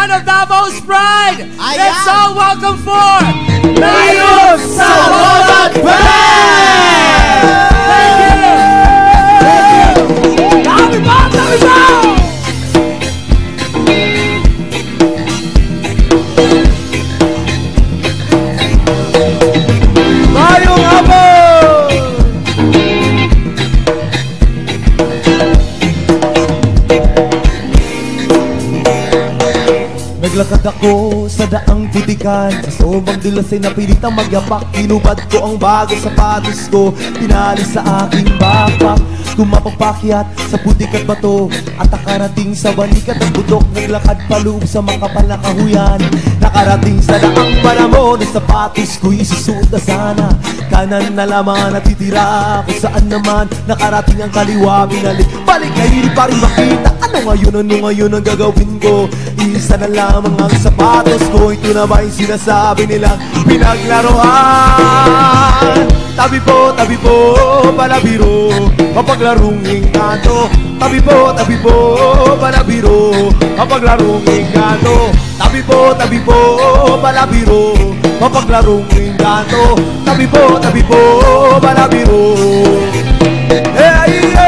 one of Davo's pride. Ayan. Let's all welcome for Mayroon sa Walat Band! Thank you! Thank you! Dami ba? Dami ba? Mayong hapon! Naglakad ako sa daang putikan, sa sobrang dulas ay napilitang magyapak. Tinubad ko ang bago sapatos ko, pinali sa aking backpack. Kumapagpakyat sa putik at bato, at nakarating sa balikat at butok. Naglakad paloob sa makapal na kahuyan, nakarating sa daang panahon. Ang sapatos ko'y isusuot na sana, kanan na lamang natitira. Kung saan naman nakarating ang kaliwa, binalik balik ay hindi pa rin makita. Ano ngayon ang gagawin ko? Isa na lamang ang sapatos ko, ito na ba yung sinasabi nilang pinaglaruan? Tabi po, palabiro, mapaglarong engkanto. Tabi po, palabiro, mapaglarong engkanto. Tabi po, palabiro, mapaglarong engkanto. Tabi po, palabiro. Hey, hey!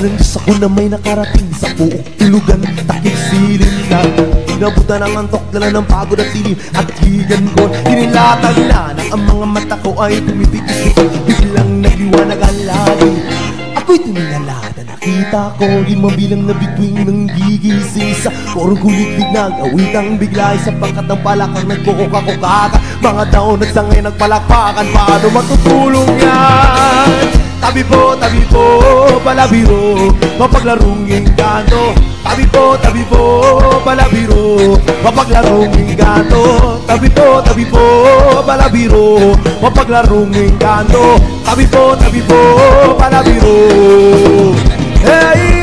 Ng Diyos ako na may nakarating sa puok tulugan, takip silin na inabutan ang antok, dala ng pagod at tilim at higan ko. Inilatag na ang mga mata ko ay pumipikit, biglang nagliwanag ang langit. Ako'y tumingalada, nakita ko 5 bilang na bituing nang gigising sa korong kuliglig. Nag-awitang bigla sapagkat ang palakang nagkukuka-kukaka. Mga taon at sangay nagpalakpakan, paano matutulong yan? Tabi po, palabiro, mapaglarong engkanto. Tabi po, palabiro, mapaglarong engkanto. Tabi po, palabiro, mapaglarong engkanto. Tabi po, palabiro. Hey,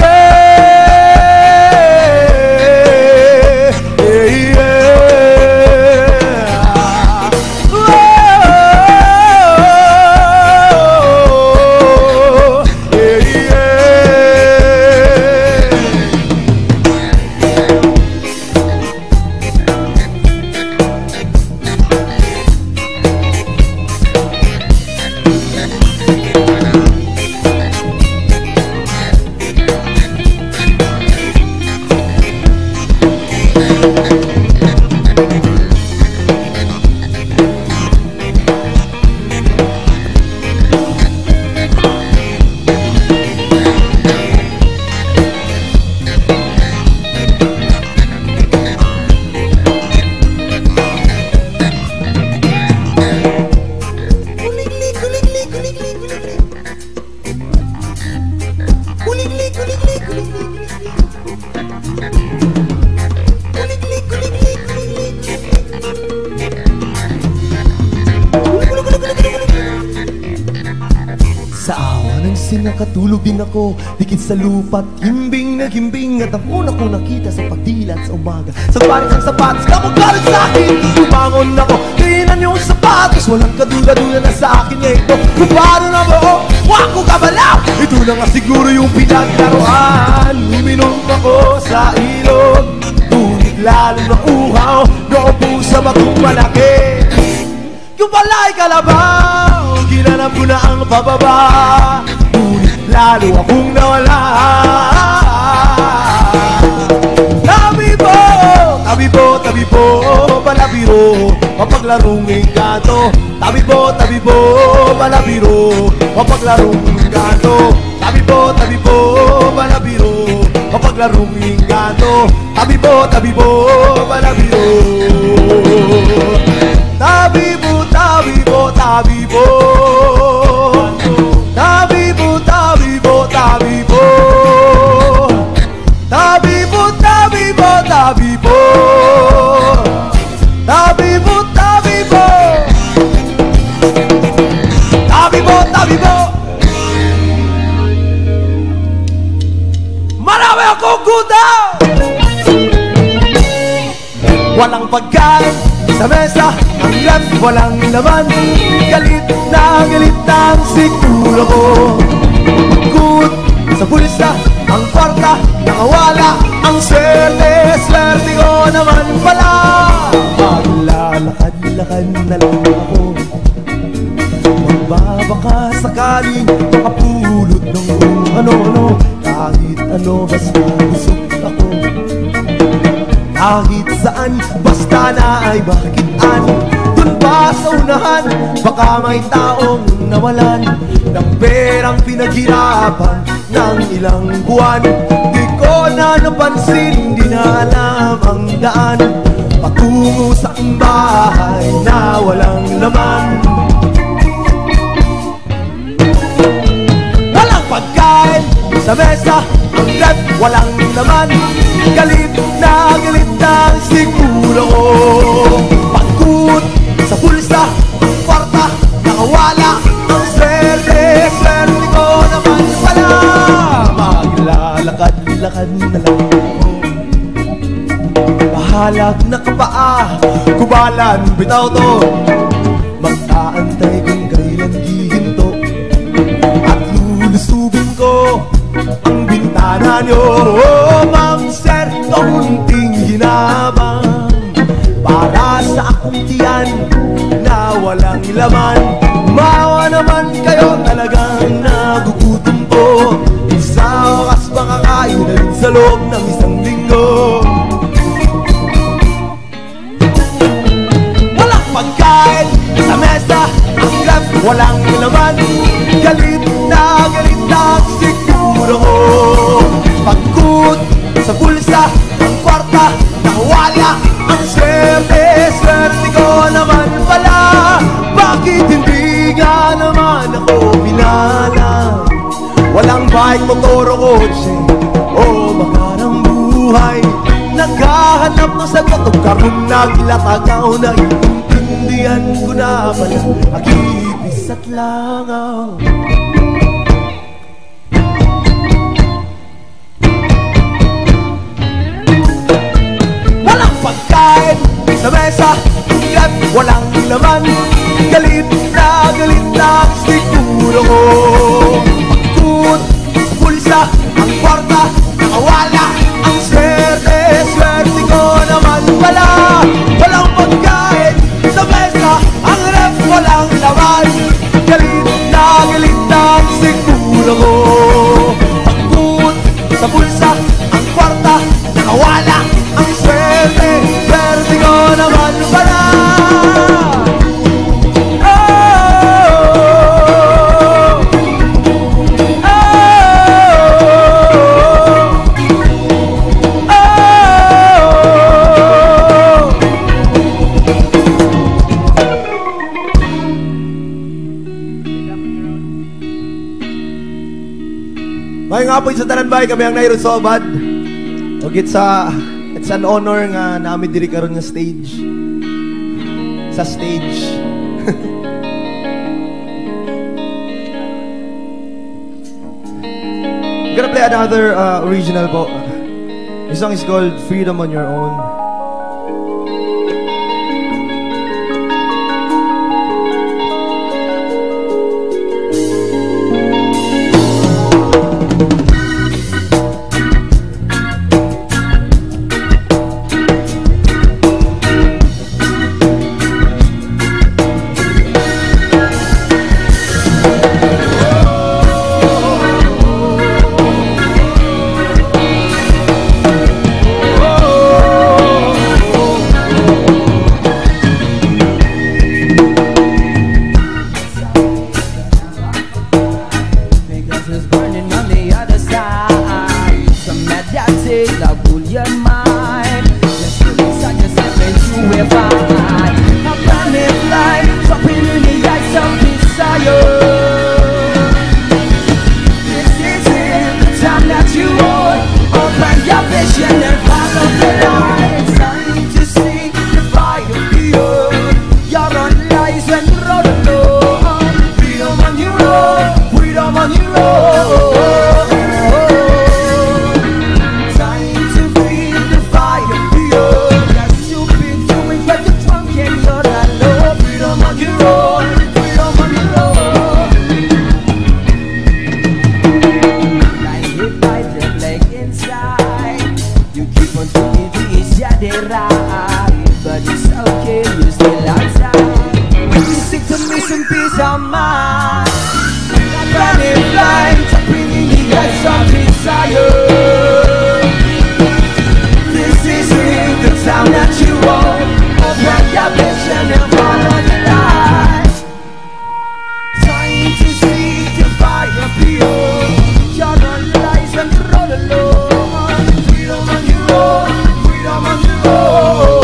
nakatulog din ako, dikit sa lupa't himbing na himbing. At ako na kong nakita sa pagdilat sa umaga, sa baris ang sapatos, kamagalit sa akin. Tumangon ako, tingnan yung sapatos, walang kadula-dula na sa akin niya ito. Kung paano na ba o, wag ko kabalaw. Ito na nga siguro yung pinaglaruan. Uminom ako sa ilog, ngunit lalo na uhaw, naupo sa bagong malaki. Yung pala'y kalabaw, ginanap ko na ang pababa, lalo akong nawala. Tabi po, palabiro, mapaglarong engkanto. Tabi po, palabiro, mapaglarong engkanto. Tabi po, palabiro, mapaglarong engkanto. Tabi po, palabiro. Tabi po, tabi po. Walang pagkain Sa mesa, ang ref walang laman. Galit ang siguro ko. Pagkut sa bulsa, ang kwarta nakawala. Ang swerte ko naman pala. Maglalakad-lakad na lang ako. Magbabaka sakaling makapulot ng kung ano-ano. Kahit ano basta busog ako. Kahit saan basta na ay makitaan. Dun ba sa unahan baka may taong nawalan ng perang pinaghirapan ng ilang buwan. Di ko na napansin, di na alam ang daan patungo sa bahay na walang laman. Walang pagkain sa mesa, ang rep walang laman. Galit ang siguro ko. Pagkut sa bulsa, ang kwarta nakawala. Ang swerte ko naman pala. Maglalakad-lakad na lang ako. Bahalag na kapaa, kubalan bitaw to. Mag-aantay kung kailan gihinto. At lulusubin ko ang bintana nyo. Ma'am sir, kaunting hinabang para sa akong tiyan na walang laman. Maawa naman kayo, talagang nagugutom ko. Sa wakas makakain na rin sa loob ng isang linggo. Walang pagkain sa mesa, ang rep walang laman. Galit ang siguro ko. Pagkut sa bulsa, ang kwarta nakawala. Ang swerte ko naman pala. Bakit hindi nga naman ako pinala? Walang bike, motor o kotse o makarang buhay. Naghahanap ng sagot o karong naglatagaw na iintindihan ko na pala. Akibis at langaw. Walang pagkain sa mesa, at walang laman. Galit ang siguro ko. Pagkut sa bulsa, ang kwarta nakawala. Ang swerte ko naman pala. Walang pagkain sa mesa, ang ref walang laman. Galit ang siguro ko. Pagkut sa bulsa, ang kwarta nakawala. Ang swerte ko naman pala. May nga po sa Talanbay, kami ang Nairo Sobad. O it's an honor nga namin diri karon nga stage. Sa stage. I'm gonna play another original po. This song is called Freedom on Your Own. Time to feed the fire, you're stupid doing what you're drunk and desire. This is it, the sound that you want. Open your vision and follow the light. Time to seek the fire beyond. You're on lies and roll alone. Freedom on your own, freedom on your own.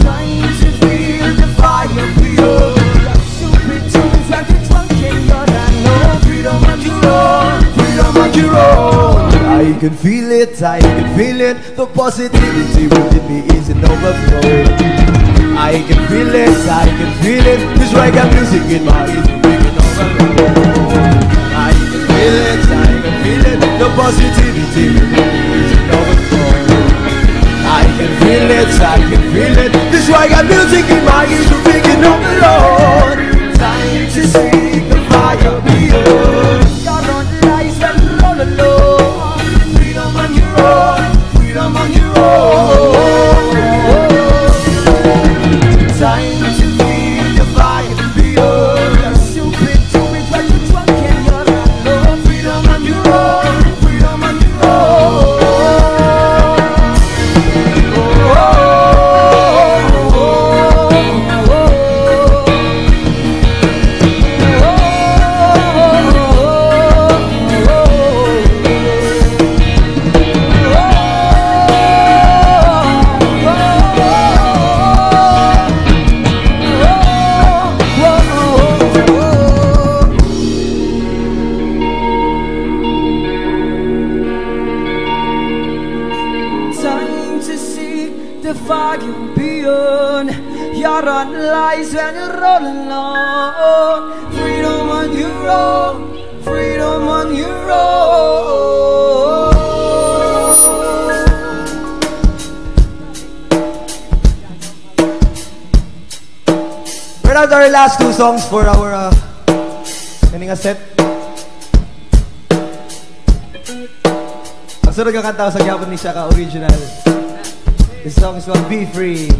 Time to feel the fire beyond. Stupid tunes like the drunk in your hand. No, freedom on your own, freedom on your own. I can feel it, I can feel it. The positivity within me isn't overflowing. I can feel it, I can feel it. This reggae music in my ears is taking over. I can feel it, I can feel it. The positivity within me isn't overflowing. I can feel it, I can feel it. This reggae music in my ears is taking over, Lord. Time to see the fire beyond. You're on lies and roll alone. Freedom on your own, freedom on your own. Time to feel the fire beyond. Stupid, stupid, like the drunk in your hand. No, freedom on your own, freedom on your own. Time to seek the fire beyond. You're on lies when you're rolling along. Freedom on your own, freedom on your own. We're out our last two songs for our kaninga set. Ang sunod ka kanta ko sa gyapon ni Shaka original. This song is called Be Free.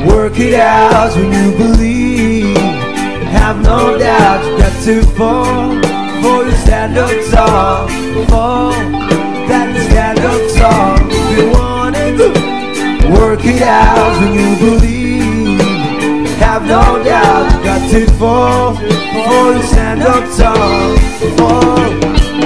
Work it out when you believe. Have no doubt you got to fall before you stand up tall. Fall, then stand up tall. If you want it, work it out when you believe. Have no doubt you got to fall before you stand up tall. Fall,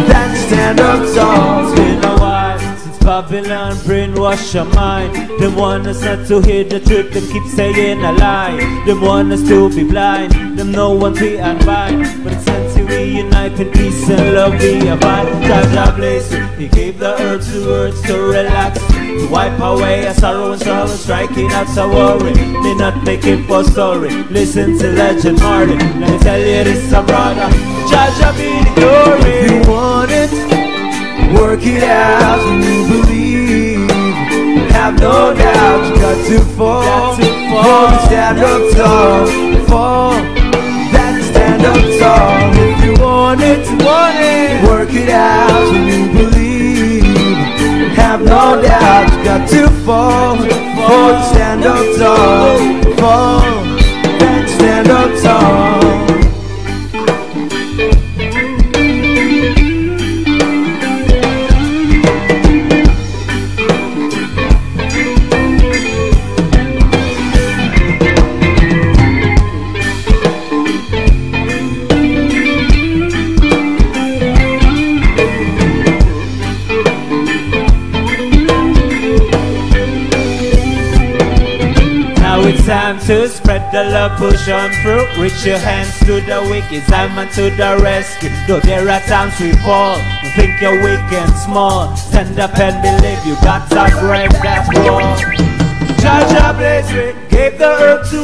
then stand up tall. It's been a while since Babylon brainwash your mind. Them want us not to hear the truth, them keep saying a lie. Them want us to be blind, them no one we unbind. But since we reunite in peace and love we abide. God bless you, He gave the earth to words to relax, to wipe away a sorrow and sorrow, striking out so worry. May not make it for story, listen to Legend Martin. Let me tell you this, some brother, Jaja be the glory. If you want it, work it out when you believe. Have no doubt you got to fall before you stand up tall. Fall, then stand up tall. If you want it, work it out when you believe. Have no doubt you got to fall before you stand up tall. Fall, then stand up tall. It's time to spread the love, push on through. Reach your hands to the wicked, Simon to the rescue. Though there are times we fall, you think you're weak and small. Stand up and believe you got to break that wall. Jah bless me, gave the earth to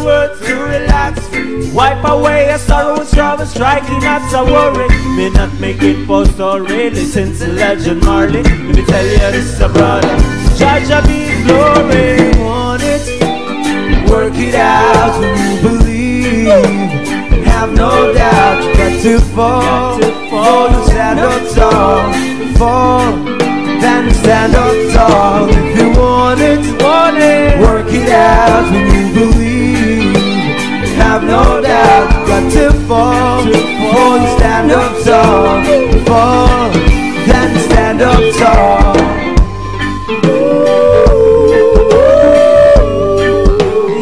relax me, wipe away a sorrow and trouble, striking us a worry. May not make it for story, listen to Legend Marley. Let me tell you this, brother. Jah be glory. Want it, work it out when you believe. Have no doubt, you got to fall, to stand up tall. Fall, then stand up tall. If you want it, work it out when you believe. Have no doubt, you got to fall, to stand up tall. Fall, then stand up tall.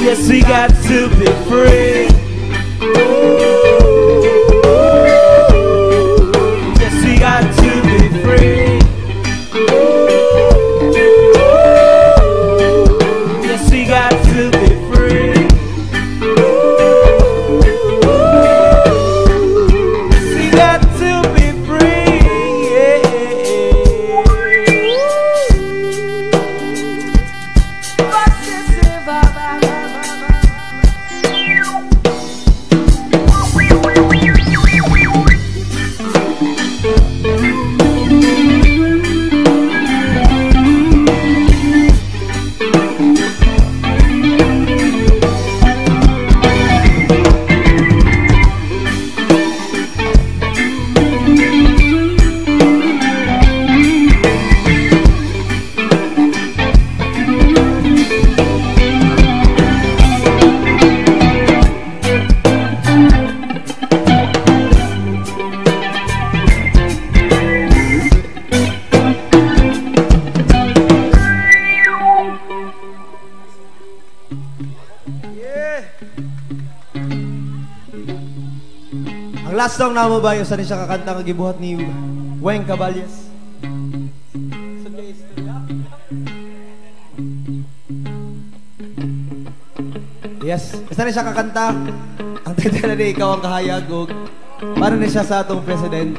Yes, we got to be free. Yes, we got to be free. Yes, we got to be free. Yes, we got to be free. Ang last song na mo ba, sa siya kakanta nga gibuhat ni Weng Caballes? Yes, isa na siya kakanta. Ang title na Ikaw Ang Kahayag. Para na siya sa atong president.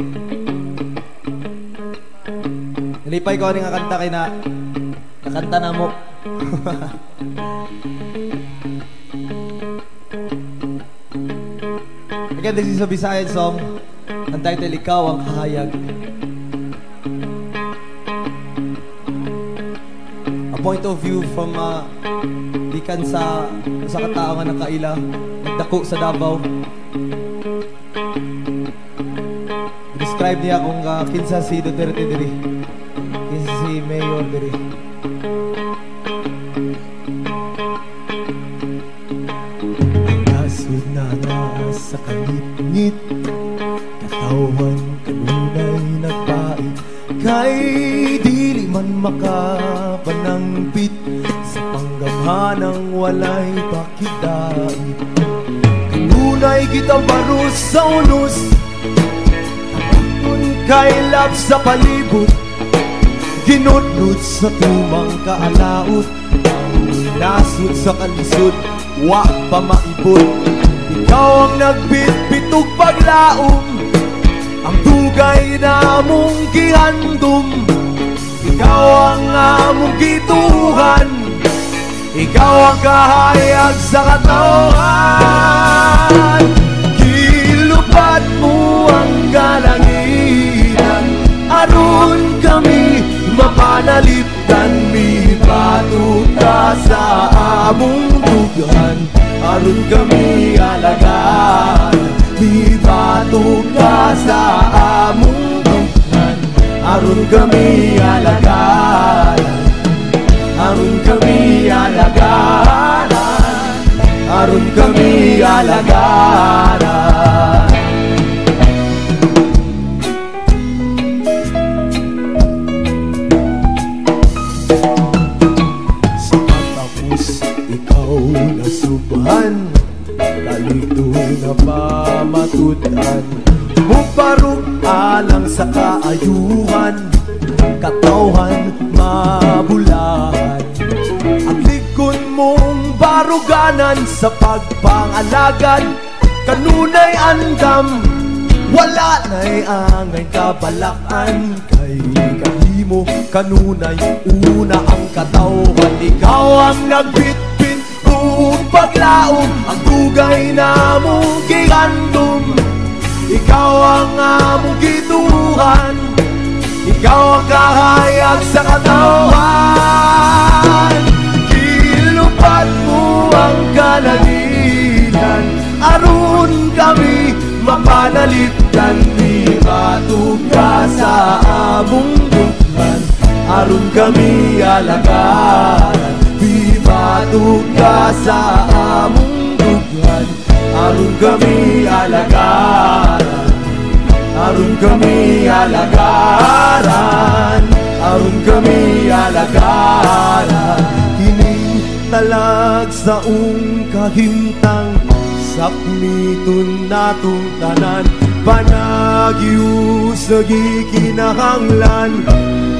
Nalipay ko nga kanta kay na kakanta na mo. Again, this is a Visayan song. Ang title, Ikaw Ang Kahayag. A point of view from ikan sa katao nga nakaila, nagdako sa Davao. Describe niya kung kinsa si Duterte diri, kinsa si Mayor diri. Nasud na sa kalipngit, katawan kanunay nagpait, kay dili man makapanangpit sa panggamhanang walay pakidait. Kanunay kita barus sa unos, tamatun kay lab sa palibot, ginudlod sa tumang kaalaot, ang nasud sa kalisod, wa pa maibot. Ikaw ang nagbitbitog paglaom, ang tugay na mong gihandom. Ikaw ang among gituhan, ikaw ang kahayag sa katawan. Gilupat mo ang kalangitan, aron kami mapanalipdan. Mi bato ka sa among dugan, aron kami alagaan. Mi bato ka sa among dugan, aron kami alagaan. Aron kami alagaan, aron kami alagaan. Sa patapos ikaw nasubhan, kalito na pamatudan. Muparog alang sa kaayuhan, katawhan mabulahan. Ang likod mong baruganan sa pagpangalagad, kanunay andam, wala na'y angay kabalakan. Kay kahimo kanunay una ang katawhan. Ikaw ang nagbit paglaom, ang tugay na mong gigandom. Ikaw ang among gituhan, ikaw ang kahayag sa katawan. Kilupad mo ang kanalinan, aron kami mapanalipdan. Di matuga sa among dughan, aron kami alagaran. Di matuga sa among dughan, aron kami alagaran. Aron kami alagaran, aron kami alagaran. Kining talag sa kahimtang, sakmitun natong tanan. Panagyu sa gikinahanglan,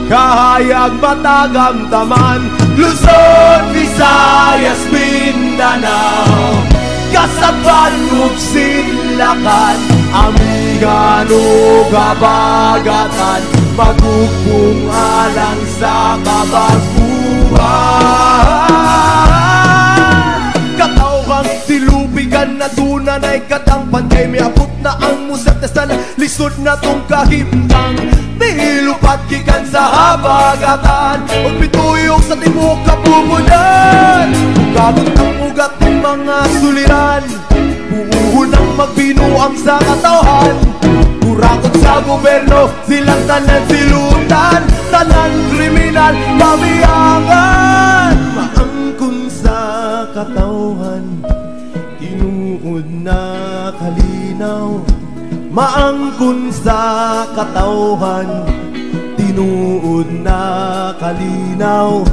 kahayag matagang taman. Luzon, Visayas, Mindanao, kasaban ug Silakan, Amigano, Kabagatan, magugpong alang sa kabaguhan. Katawang tilubigan na tunan ay katang panday, may abot na ang musat na lisod na tong kahimtang. Nilupat gikan sa habagatan, o pituyok sa timog kapubunan. Ugagot ang ugat ng mga suliran, buunang magbinuang sa katawhan. Kurakot sa gobyerno, silang tanan silutan, tanan kriminal, pabiyangan. Maangkon sa katawhan, tinuod na kalinaw. Maangkon sa katawhan, tinuod na kalinaw.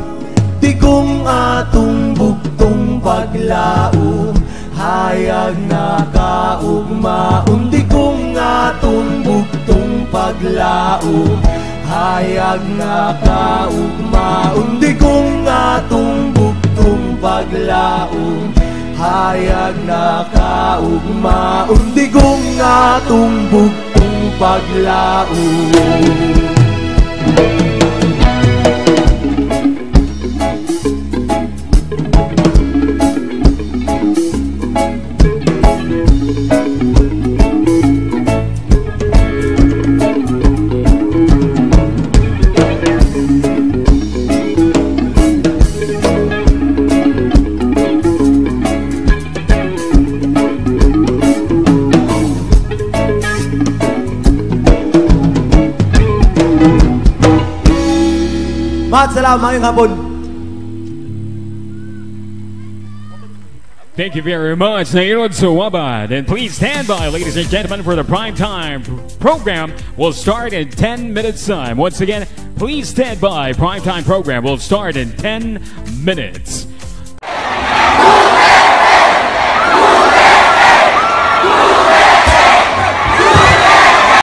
Di kong atong bugtong paglaom, hayag na kaugmaon. Di kong atong bugtong paglaom, hayag na kaugmaon. Di kong atong bugtong paglaom, hayag na kaugmaon. Di kong atong bugtong paglaom. Salamat, mayong hapon. Thank you very much, Nairod Suwabad. And please stand by, ladies and gentlemen, for the primetime program will start in 10 minutes time. Once again, please stand by. Primetime program will start in 10 minutes.